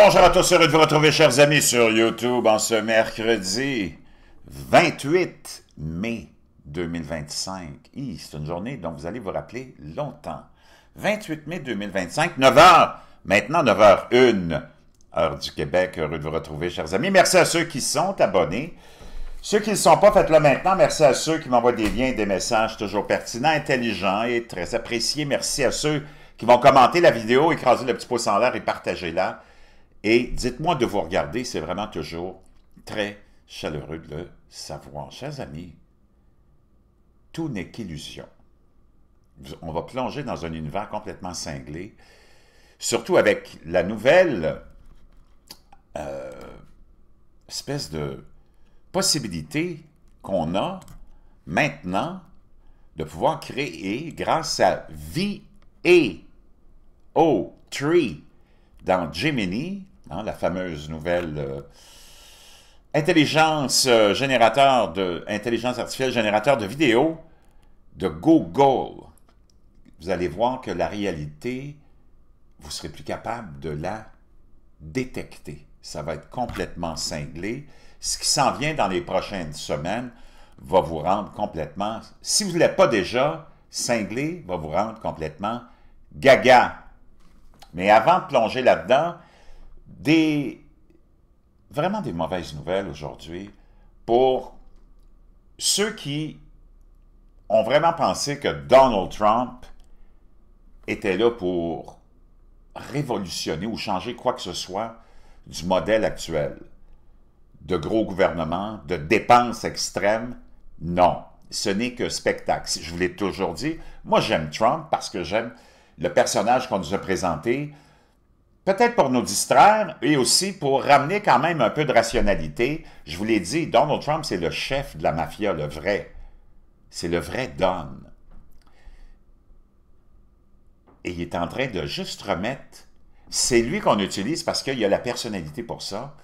Bonjour à tous, heureux de vous retrouver, chers amis, sur YouTube en ce mercredi 28 mai 2025. C'est une journée dont vous allez vous rappeler longtemps. 28 mai 2025, 9h, maintenant 9h01, heure du Québec. Heureux de vous retrouver, chers amis. Merci à ceux qui sont abonnés. Ceux qui ne le sont pas, faites-le maintenant. Merci à ceux qui m'envoient des liens et des messages toujours pertinents, intelligents et très appréciés. Merci à ceux qui vont commenter la vidéo, écraser le petit pouce en l'air et partager-la. Et dites-moi de vous regarder, c'est vraiment toujours très chaleureux de le savoir. Chers amis, tout n'est qu'illusion. On va plonger dans un univers complètement cinglé, surtout avec la nouvelle espèce de possibilité qu'on a maintenant de pouvoir créer, grâce à VAO3 dans Gemini, la fameuse nouvelle intelligence artificielle générateur de vidéos de Google. Vous allez voir que la réalité, vous serez plus capable de la détecter. Ça va être complètement cinglé. Ce qui s'en vient dans les prochaines semaines va vous rendre complètement, si vous ne l'êtes pas déjà, cinglé, va vous rendre complètement gaga. Mais avant de plonger là-dedans, vraiment des mauvaises nouvelles aujourd'hui pour ceux qui ont vraiment pensé que Donald Trump était là pour révolutionner ou changer quoi que ce soit du modèle actuel de gros gouvernement, de dépenses extrêmes. Non, ce n'est que spectacle. Je vous l'ai toujours dit, moi j'aime Trump parce que j'aime le personnage qu'on nous a présenté, peut-être pour nous distraire et aussi pour ramener quand même un peu de rationalité. Je vous l'ai dit, Donald Trump, c'est le chef de la mafia, le vrai. C'est le vrai Don. Et il est en train de juste remettre... C'est lui qu'on utilise parce qu'il y a la personnalité pour ça.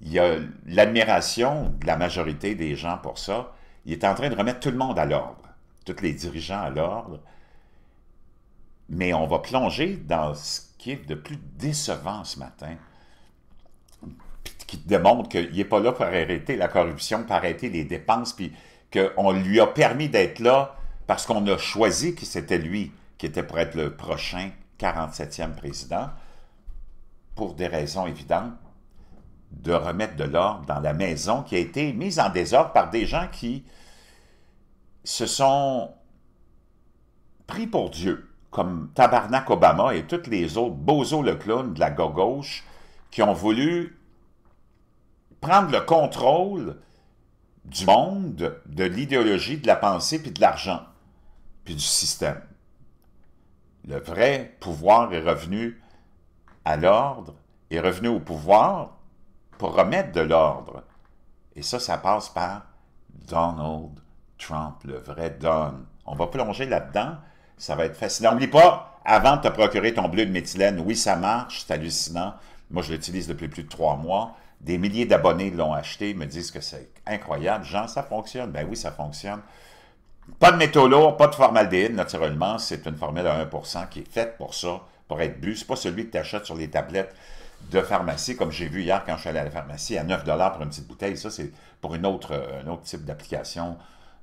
Il y a l'admiration de la majorité des gens pour ça. Il est en train de remettre tout le monde à l'ordre, tous les dirigeants à l'ordre. Mais on va plonger dans ce qui est de plus décevant ce matin, qui démontre qu'il n'est pas là pour arrêter la corruption, pour arrêter les dépenses, puis qu'on lui a permis d'être là parce qu'on a choisi que c'était lui qui était pour être le prochain 47e président, pour des raisons évidentes, de remettre de l'ordre dans la maison qui a été mise en désordre par des gens qui se sont pris pour Dieu, comme Tabarnak Obama et tous les autres Bozo le clown de la gauche qui ont voulu prendre le contrôle du monde, de l'idéologie, de la pensée, puis de l'argent, puis du système. Le vrai pouvoir est revenu à l'ordre, est revenu au pouvoir pour remettre de l'ordre. Et ça passe par Donald Trump, le vrai Don. On va plonger là-dedans. Ça va être facile. N'oublie pas, avant de te procurer ton bleu de méthylène, oui, ça marche, c'est hallucinant. Moi, je l'utilise depuis plus de 3 mois. Des milliers d'abonnés l'ont acheté, me disent que c'est incroyable. Jean, ça fonctionne? Ben oui, ça fonctionne. Pas de métaux lourds, pas de formaldéhyde, naturellement. C'est une formule à 1% qui est faite pour ça, pour être bu. C'est pas celui que tu achètes sur les tablettes de pharmacie, comme j'ai vu hier quand je suis allé à la pharmacie, à 9 $ pour une petite bouteille. Ça, c'est pour un autre type d'application,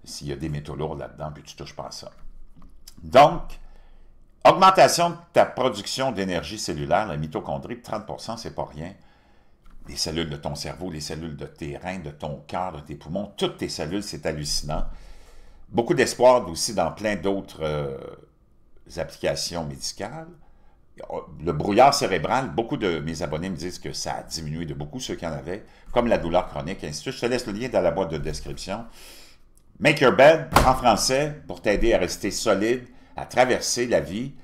s'il y a des métaux lourds là-dedans, puis tu touches pas à ça. Donc, augmentation de ta production d'énergie cellulaire, la mitochondrie, de 30%, c'est pas rien. Les cellules de ton cerveau, les cellules de tes reins, de ton cœur, de tes poumons, toutes tes cellules, c'est hallucinant. Beaucoup d'espoir aussi dans plein d'autres applications médicales. Le brouillard cérébral, beaucoup de mes abonnés me disent que ça a diminué de beaucoup, ceux qui en avaient, comme la douleur chronique, et ainsi de suite. Je te laisse le lien dans la boîte de description. Make Your Bed, en français, pour t'aider à rester solide, à traverser la vie,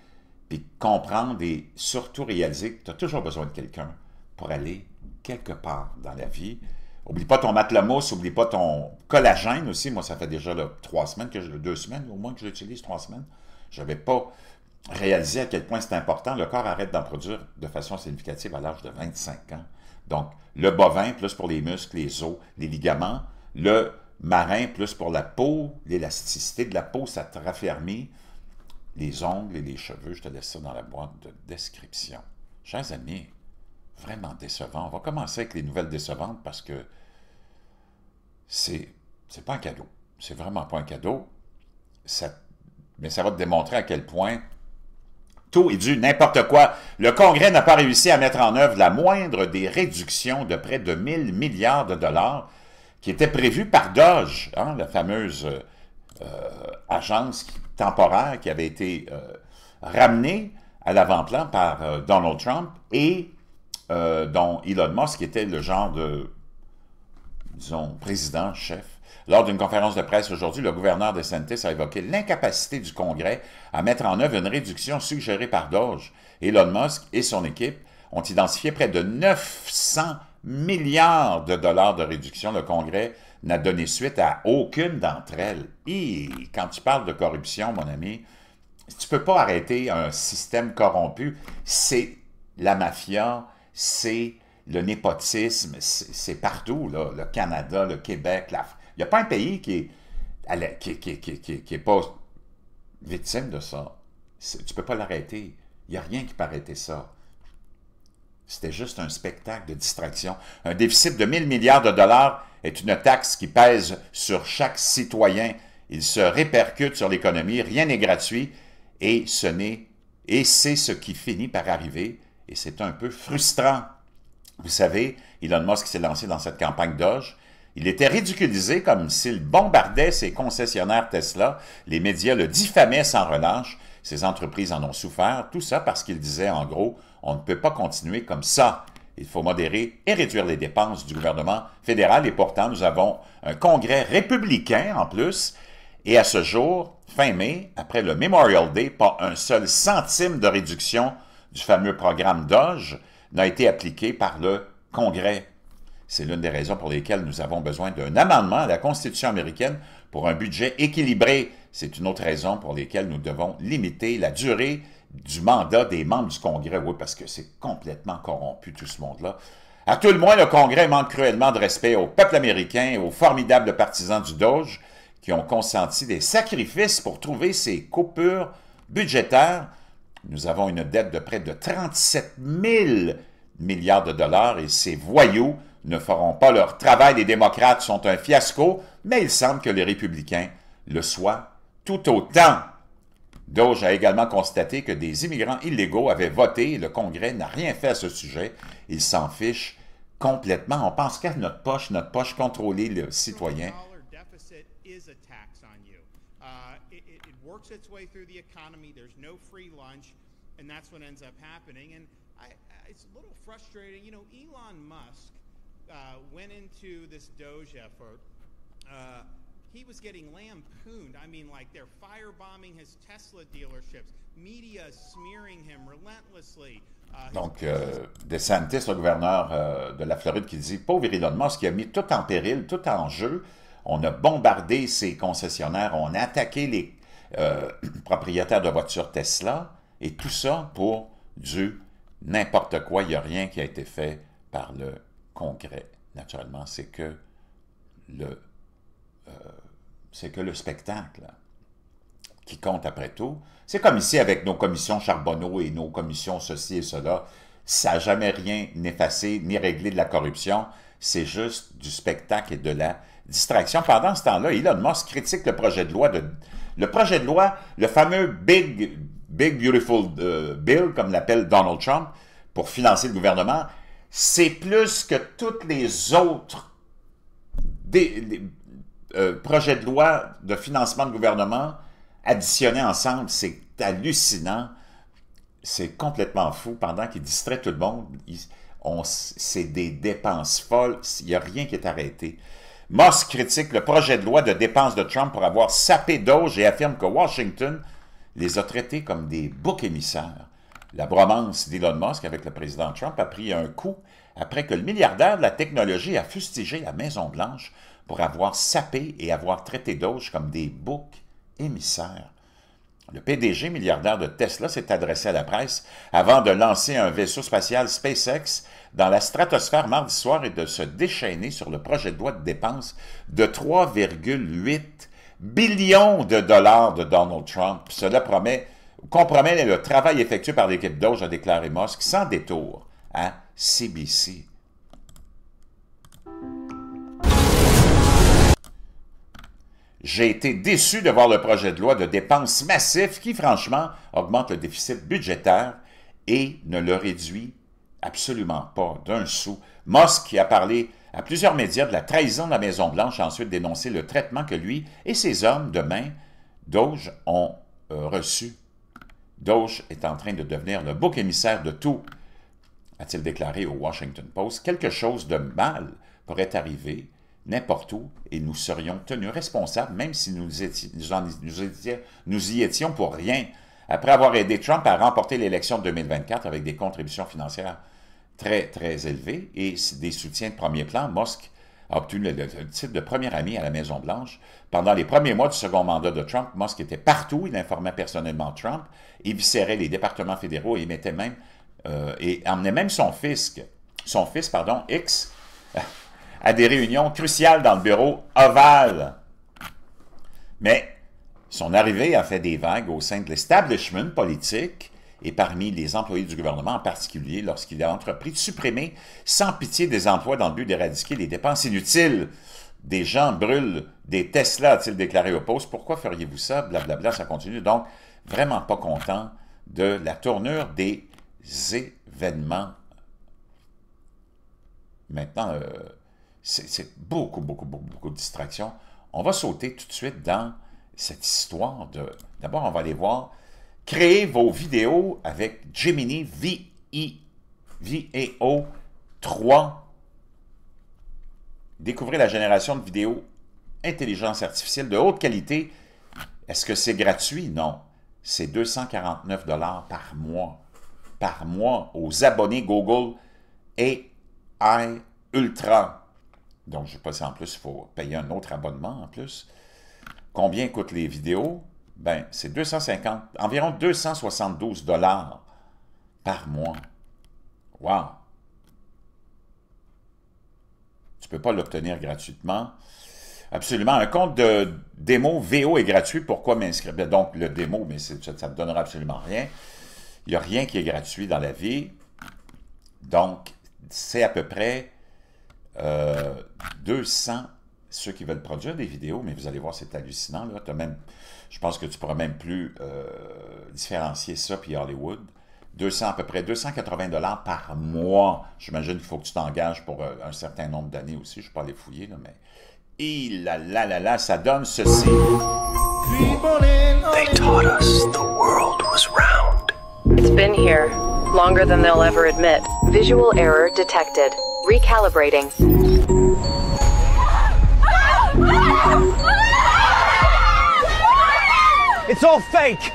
puis comprendre et surtout réaliser que tu as toujours besoin de quelqu'un pour aller quelque part dans la vie. Oublie pas ton matelas mousse, oublie pas ton collagène aussi. Moi, ça fait déjà 3 semaines, 2 semaines au moins que je l'utilise, 3 semaines. Je n'avais pas réalisé à quel point c'est important. Le corps arrête d'en produire de façon significative à l'âge de 25 ans. Donc, le bovin, plus pour les muscles, les os, les ligaments. Le marin, plus pour la peau, l'élasticité de la peau, ça te raffermit. Les ongles et les cheveux, je te laisse ça dans la boîte de description. Chers amis, vraiment décevant. On va commencer avec les nouvelles décevantes parce que c'est pas un cadeau. C'est vraiment pas un cadeau. Mais ça va te démontrer à quel point tout est dû n'importe quoi. Le Congrès n'a pas réussi à mettre en œuvre la moindre des réductions de près de 1000 milliards de dollars qui étaient prévues par DOGE, hein, la fameuse agence temporaire qui avait été ramenée à l'avant-plan par Donald Trump et dont Elon Musk était le genre de, disons, président-chef. Lors d'une conférence de presse aujourd'hui, le gouverneur DeSantis a évoqué l'incapacité du Congrès à mettre en œuvre une réduction suggérée par DOGE. Elon Musk et son équipe ont identifié près de 900 milliards de dollars de réduction. Le Congrès n'a donné suite à aucune d'entre elles. Et quand tu parles de corruption, mon ami, tu ne peux pas arrêter un système corrompu. C'est la mafia, c'est le népotisme, c'est partout, là, le Canada, le Québec, il n'y a pas un pays qui est pas victime de ça. Tu ne peux pas l'arrêter. Il n'y a rien qui peut arrêter ça. C'était juste un spectacle de distraction. Un déficit de 1000 milliards de dollars est une taxe qui pèse sur chaque citoyen. Il se répercute sur l'économie. Rien n'est gratuit et c'est ce qui finit par arriver. Et c'est un peu frustrant. Vous savez, Elon Musk s'est lancé dans cette campagne Doge. Il était ridiculisé comme s'il bombardait ses concessionnaires Tesla. Les médias le diffamaient sans relâche. Ces entreprises en ont souffert. Tout ça parce qu'il disait, en gros, on ne peut pas continuer comme ça. Il faut modérer et réduire les dépenses du gouvernement fédéral. Et pourtant, nous avons un congrès républicain en plus. Et à ce jour, fin mai, après le Memorial Day, pas un seul centime de réduction du fameux programme Doge n'a été appliqué par le Congrès. C'est l'une des raisons pour lesquelles nous avons besoin d'un amendement à la Constitution américaine pour un budget équilibré. C'est une autre raison pour laquelle nous devons limiter la durée du mandat des membres du Congrès. Oui, parce que c'est complètement corrompu, tout ce monde-là. À tout le moins, le Congrès manque cruellement de respect au peuple américain et aux formidables partisans du Doge qui ont consenti des sacrifices pour trouver ces coupures budgétaires. Nous avons une dette de près de 37 000 milliards de dollars et ces voyous ne feront pas leur travail. Les démocrates sont un fiasco, mais il semble que les républicains le soient tout autant. Doge a également constaté que des immigrants illégaux avaient voté et le Congrès n'a rien fait à ce sujet. Il s'en fiche complètement. On pense qu'à notre poche contrôler le citoyen. Elon Musk went into this Doge effort. He was getting lampooned. I mean, like they're firebombing his Tesla dealerships, media smearing him relentlessly. Donc, DeSantis, le gouverneur de la Floride, qui dit « Pauvre Elon Musk, qui a mis tout en péril, tout en jeu. On a bombardé ses concessionnaires, on a attaqué les propriétaires de voitures Tesla, et tout ça pour du n'importe quoi. Il n'y a rien qui a été fait par le Congrès. Naturellement, c'est que le spectacle qui compte après tout. C'est comme ici avec nos commissions Charbonneau et nos commissions ceci et cela. Ça n'a jamais rien effacé ni réglé de la corruption. C'est juste du spectacle et de la distraction. Pendant ce temps-là, Elon Musk critique le projet de loi, le fameux Big Beautiful Bill, comme l'appelle Donald Trump, pour financer le gouvernement. C'est plus que tous les autres projets de loi de financement de gouvernement additionnés ensemble. C'est hallucinant. C'est complètement fou. Pendant qu'il distrait tout le monde, c'est des dépenses folles. Il n'y a rien qui est arrêté. Musk critique le projet de loi de dépenses de Trump pour avoir sapé Doge et affirme que Washington les a traités comme des boucs émissaires. La bromance d'Elon Musk avec le président Trump a pris un coup après que le milliardaire de la technologie a fustigé la Maison-Blanche pour avoir sapé et avoir traité Doge comme des boucs émissaires. Le PDG milliardaire de Tesla s'est adressé à la presse avant de lancer un vaisseau spatial SpaceX dans la stratosphère mardi soir et de se déchaîner sur le projet de loi de dépenses de 3,8 billions de dollars de Donald Trump. Cela compromet le travail effectué par l'équipe Doge, a déclaré Musk, sans détour. Hein? CBC. J'ai été déçu de voir le projet de loi de dépenses massifs qui, franchement, augmente le déficit budgétaire et ne le réduit absolument pas d'un sou. Musk, qui a parlé à plusieurs médias de la trahison de la Maison-Blanche, a ensuite dénoncé le traitement que lui et ses hommes de main Doge ont reçu. Doge est en train de devenir le bouc émissaire de tout, a-t-il déclaré au Washington Post. Quelque chose de mal pourrait arriver n'importe où et nous serions tenus responsables, même si nous y étions pour rien. Après avoir aidé Trump à remporter l'élection de 2024 avec des contributions financières très, très élevées et des soutiens de premier plan, Musk a obtenu le titre de premier ami à la Maison-Blanche. Pendant les premiers mois du second mandat de Trump, Musk était partout, il informait personnellement Trump, éviscérait les départements fédéraux et mettait même, et emmenait même son fils, X, à des réunions cruciales dans le bureau ovale. Mais son arrivée a fait des vagues au sein de l'establishment politique et parmi les employés du gouvernement, en particulier lorsqu'il a entrepris de supprimer sans pitié des emplois dans le but d'éradiquer les dépenses inutiles. Des gens brûlent des Tesla, a-t-il déclaré au Post. Pourquoi feriez-vous ça? Blablabla, ça continue. Donc, vraiment pas content de la tournure des événements. Maintenant, c'est beaucoup de distractions. On va sauter tout de suite dans cette histoire de... D'abord, on va aller voir, créer vos vidéos avec Gemini VAO 3. Découvrez la génération de vidéos intelligence artificielle de haute qualité. Est-ce que c'est gratuit? Non. C'est 249 $ par mois. Par mois aux abonnés Google AI Ultra. Donc, je ne sais pas si en plus, il faut payer un autre abonnement en plus. Combien coûtent les vidéos? Ben, c'est environ 272 $ par mois. Wow! Tu ne peux pas l'obtenir gratuitement. Absolument. Un compte de démo VO est gratuit. Pourquoi m'inscrire? Donc, le démo, mais ça ne te donnera absolument rien. Il n'y a rien qui est gratuit dans la vie. Donc, c'est à peu près 200, ceux qui veulent produire des vidéos, mais vous allez voir, c'est hallucinant. Là. Je pense que tu ne pourras même plus différencier ça puis Hollywood. À peu près 280 $ par mois. J'imagine qu'il faut que tu t'engages pour un certain nombre d'années aussi. Je ne suis pas allé fouiller, là, mais... Et là, ça donne ceci. They taught us the world was round. It's been here, longer than they'll ever admit. Visual error detected. Recalibrating. It's all fake!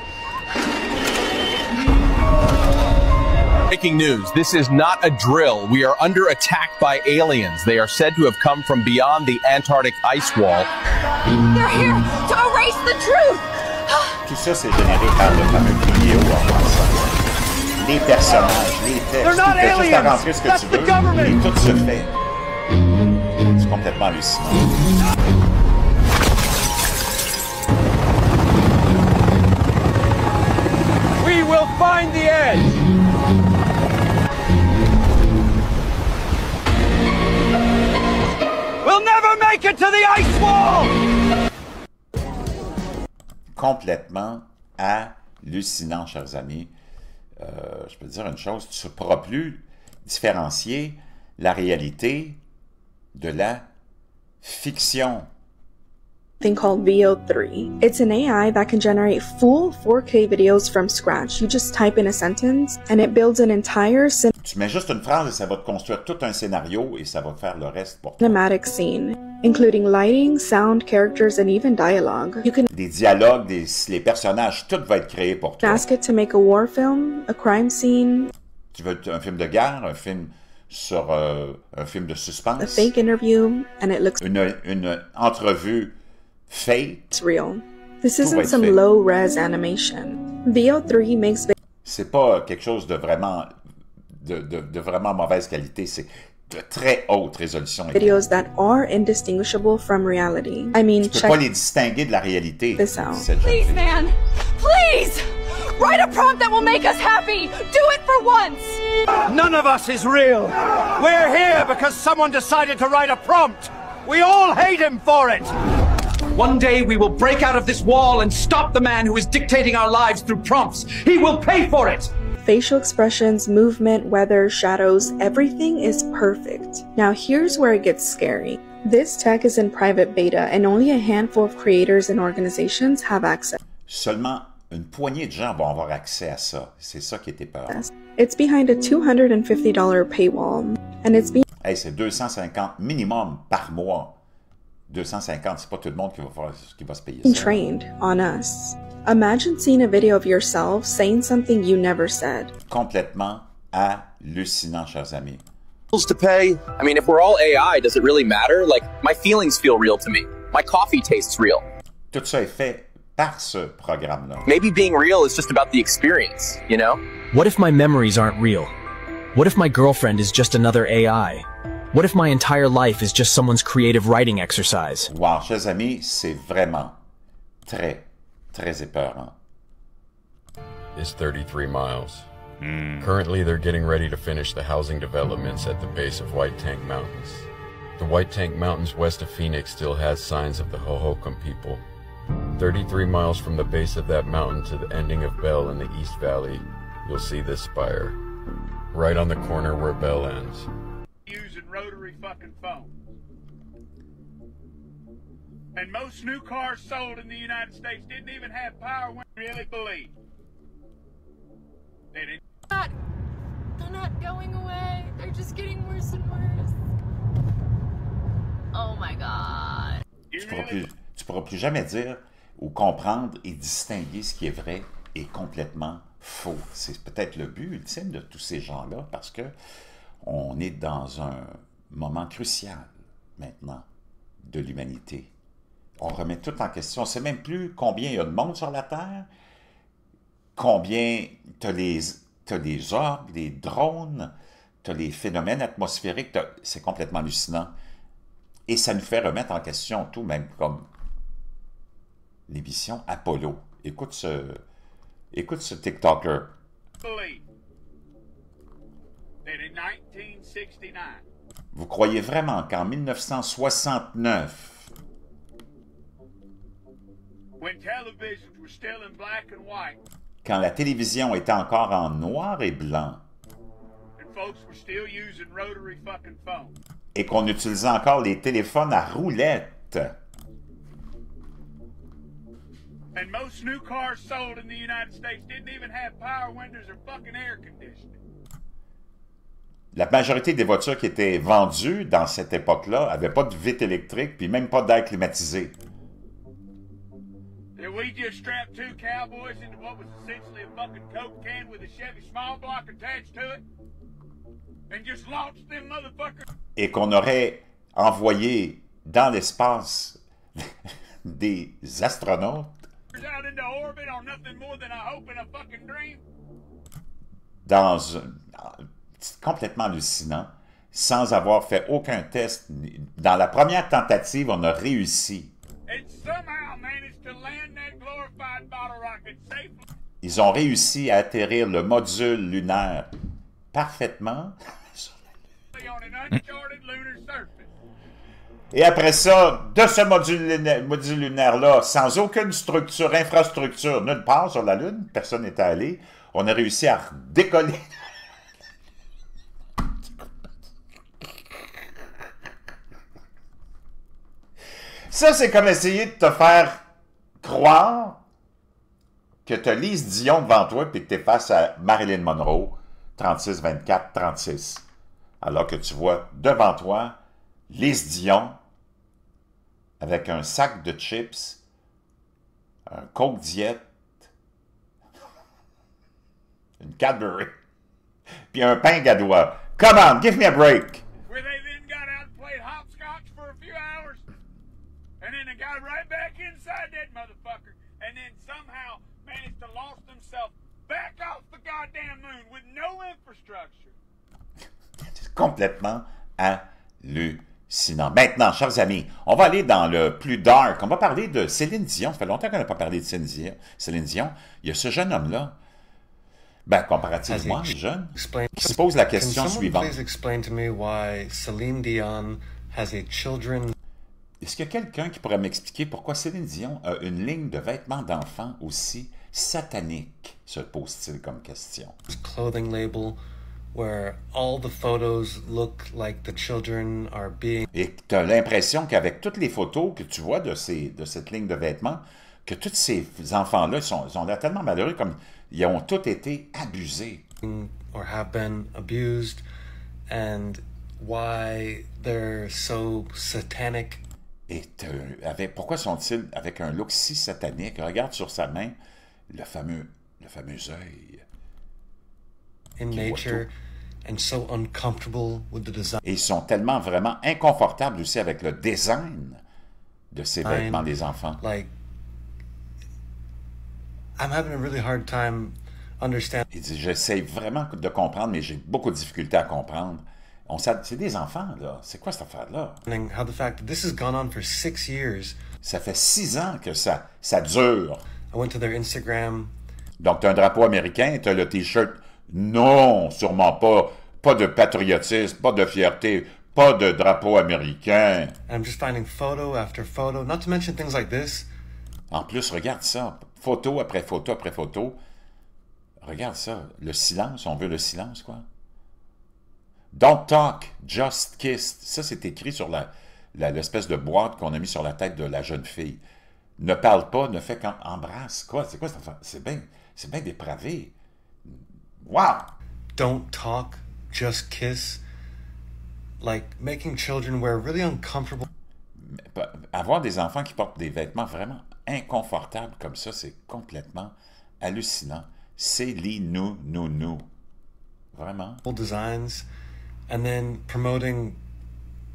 Breaking news. This is not a drill. We are under attack by aliens. They are said to have come from beyond the Antarctic ice wall. They're here to erase the truth! Tout ça, c'est généré par le fameux vidéo en passant. Les personnages, les textes, tu fais juste à rentrer ce que tu veux, et tout se fait. C'est complètement hallucinant. We will find the edge! We'll never make it to the ice wall! Complètement hallucinant, chers amis. Je peux te dire une chose, tu ne pourras plus différencier la réalité de la fiction. Thing called VO3. It's an AI that can generate full 4K videos from scratch. You just type in a sentence and it builds an entire Tu mets juste une phrase et ça va te construire tout un scénario et ça va faire le reste pour toi. Cinematic scene, including lighting, sound, characters, and even dialogue. You can des dialogues, les personnages, tout va être créé pour toi. Ask it to make a war film, a crime scene. Tu veux un film de guerre, un film sur un film de suspense, a fake interview, and it looks une entrevue fake. It's real. This isn't some low-res animation. VO3 makes c'est pas quelque chose de vraiment de vraiment mauvaise qualité, c'est de très haute résolution. Videos that are indistinguishable from reality. I mean, tu peux pas les distinguer de la réalité. This out. Please, man! Please! Write a prompt that will make us happy! Do it for once! None of us is real. We're here because someone decided to write a prompt. We all hate him for it. One day we will break out of this wall and stop the man who is dictating our lives through prompts. He will pay for it. Facial expressions, movement, weather, shadows, everything is perfect. Now here's where it gets scary. This tech is in private beta and only a handful of creators and organizations have access. Seulement une poignée de gens vont avoir accès à ça. C'est ça qui était peur. It's behind a $250 paywall, and it's being Hey, c'est 250 minimum par mois. 250, c'est pas tout le monde qui va se payer ça. trained on us. Imagine seeing a video of yourself saying something you never said. Complètement hallucinant, chers amis. To pay. I mean, if we're all AI, does it really matter? Like, my feelings feel real to me. My coffee tastes real. Tout ça est fait par ce programme-là. Maybe being real is just about the experience, you know? What if my memories aren't real? What if my girlfriend is just another AI? What if my entire life is just someone's creative writing exercise? Wow, chers amis, c'est vraiment très, très épeurant. Is 33 miles. Currently, they're getting ready to finish the housing developments at the base of White Tank Mountains. The White Tank Mountains west of Phoenix still has signs of the Hohokam people. 33 miles from the base of that mountain to the ending of Bell in the East Valley, you'll see this spire. Right on the corner where Bell ends. Using rotary fucking phones. And most new cars sold in the United States didn't even have power when you really believe. They didn't. They're not going away. They're just getting worse and worse. Oh my god. Tu pourras plus jamais dire ou comprendre et distinguer ce qui est vrai et complètement faux. C'est peut-être le but ultime de tous ces gens-là parce que on est dans un moment crucial maintenant de l'humanité. On remet tout en question. On ne sait même plus combien il y a de monde sur la Terre, combien tu as les orgues, les drones, tu as les phénomènes atmosphériques. C'est complètement hallucinant. Et ça nous fait remettre en question tout, même comme l'émission Apollo. Écoute ce TikToker. Vous croyez vraiment qu'en 1969, quand la télévision était encore en noir et blanc, et qu'on utilisait encore les téléphones à roulettes, and most new cars sold in the United States didn't even have power windows or fucking air conditioning. La majorité des voitures qui étaient vendues dans cette époque-là n'avaient pas de vitre électrique puis même pas d'air climatisé. We just strapped two cowboys into what was essentially a fucking Coke can with a Chevy small block attached to it and just launched them motherfuckers. Et qu'on aurait envoyé dans l'espace des astronautes dans complètement hallucinant, sans avoir fait aucun test. Dans la première tentative, on a réussi. Ils ont réussi à atterrir le module lunaire parfaitement. Et après ça, de ce module lunaire-là, sans aucune structure, infrastructure, nulle part sur la Lune, personne n'était allé, on a réussi à décoller. Ça, c'est comme essayer de te faire croire que tu as Lise Dion devant toi et que tu es face à Marilyn Monroe, 36, 24, 36. Alors que tu vois devant toi Lise Dion avec un sac de chips, un Coke Diet, une Cadbury, puis un pain gadois. Come on, give me a break! Where they then got out and played hopscotch for a few hours, and then they got right back inside that motherfucker, and then somehow managed to launch themselves back off the goddamn moon with no infrastructure. C'est complètement hallucinant. Maintenant, chers amis, on va aller dans le plus dark. On va parler de Céline Dion. Ça fait longtemps qu'on n'a pas parlé de Céline Dion. Il y a ce jeune homme-là. Ben, comparativement, les jeunes, qui se posent la question suivante. Est-ce qu'il y a quelqu'un qui pourrait m'expliquer pourquoi Céline Dion a une ligne de vêtements d'enfants aussi satanique, se pose-t-il comme question? Clothing label where all the photos look like the children are being... Et tu as l'impression qu'avec toutes les photos que tu vois de cette ligne de vêtements, que tous ces enfants-là sont là tellement malheureux, comme ils ont tous été abusés. Or have been abused, and why they're so satanic. Et pourquoi sont-ils avec un look si satanique? Regarde sur sa main le fameux œil. In nature, and so uncomfortable with the design. Et ils sont tellement vraiment inconfortables aussi avec le design de ces vêtements des enfants. Like, I'm having a really hard time understanding. Il dit, j'essaie vraiment de comprendre, mais j'ai beaucoup de difficultés à comprendre. C'est des enfants, là. C'est quoi cette affaire-là? How the fact that this has gone on for 6 years. Ça fait 6 ans que ça dure. I went to their Instagram. Donc, tu as un drapeau américain, tu as le T-shirt. Non, sûrement pas. Pas de patriotisme, pas de fierté, pas de drapeau américain. I'm just finding photo after photo, not to mention things like this. En plus, regarde ça. Photo après photo après photo. Regarde ça. Le silence, on veut le silence, quoi. Don't talk, just kiss. Ça, c'est écrit sur l'espèce de boîte qu'on a mis sur la tête de la jeune fille. Ne parle pas, ne fais qu'embrasse. Quoi? C'est quoi cette affaire? C'est bien dépravé. Wow! Don't talk, just kiss. Like, making children wear really uncomfortable... Avoir des enfants qui portent des vêtements vraiment inconfortables comme ça, c'est complètement hallucinant. C'est les nous. Vraiment. Designs, and then promoting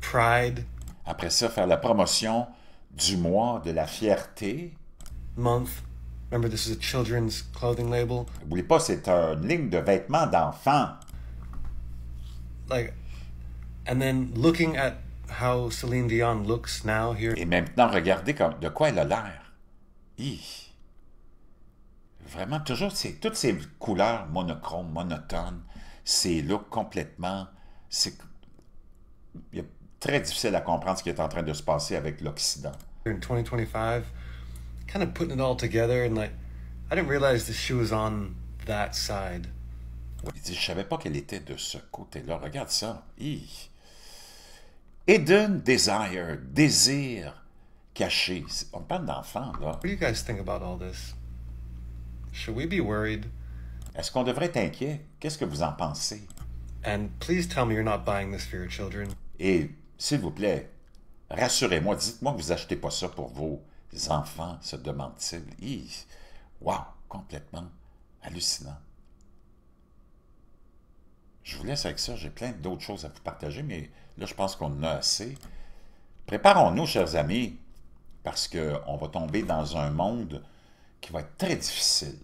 Pride. Après ça, faire la promotion du mois de la fierté. Month. Remember, this is a children's clothing label. N'oubliez pas, c'est une ligne de vêtements d'enfants. Like, and then looking at how Celine Dion looks now here. Et maintenant, regardez de quoi elle a l'air. Vraiment, toujours, toutes ces couleurs monochromes, monotones, ces looks complètement... C'est très difficile à comprendre ce qui est en train de se passer avec l'Occident. In 2025, kind of putting it all together, and like, I didn't realize the shoe was on that side. Il dit, je savais pas qu'elle était de ce côté-là. Regarde ça. Hidden desire, désir caché. On parle d'enfants, là. What do you guys think about all this? Should we be worried? Est-ce qu'on devrait être inquiet? Qu'est-ce que vous en pensez? And please tell me you're not buying this for your children. Et, s'il vous plaît, rassurez-moi, dites-moi que vous achetez pas ça pour vos enfants, se demande-t-il. Wow, complètement hallucinant. Je vous laisse avec ça, j'ai plein d'autres choses à vous partager, mais là, je pense qu'on en a assez. Préparons-nous, chers amis, parce qu'on va tomber dans un monde qui va être très difficile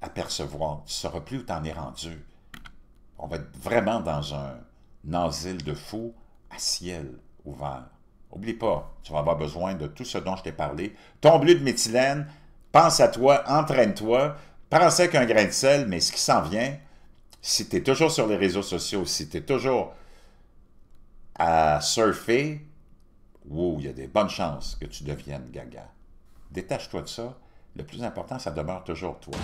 à percevoir. Tu ne sauras plus où t'en es rendu. On va être vraiment dans un asile de fous à ciel ouvert. N'oublie pas, tu vas avoir besoin de tout ce dont je t'ai parlé. Ton bleu de méthylène, pense à toi, entraîne-toi, prends ça avec un grain de sel, mais ce qui s'en vient, si tu es toujours sur les réseaux sociaux, si tu es toujours à surfer, il y a des bonnes chances que tu deviennes gaga. Détache-toi de ça. Le plus important, ça demeure toujours toi.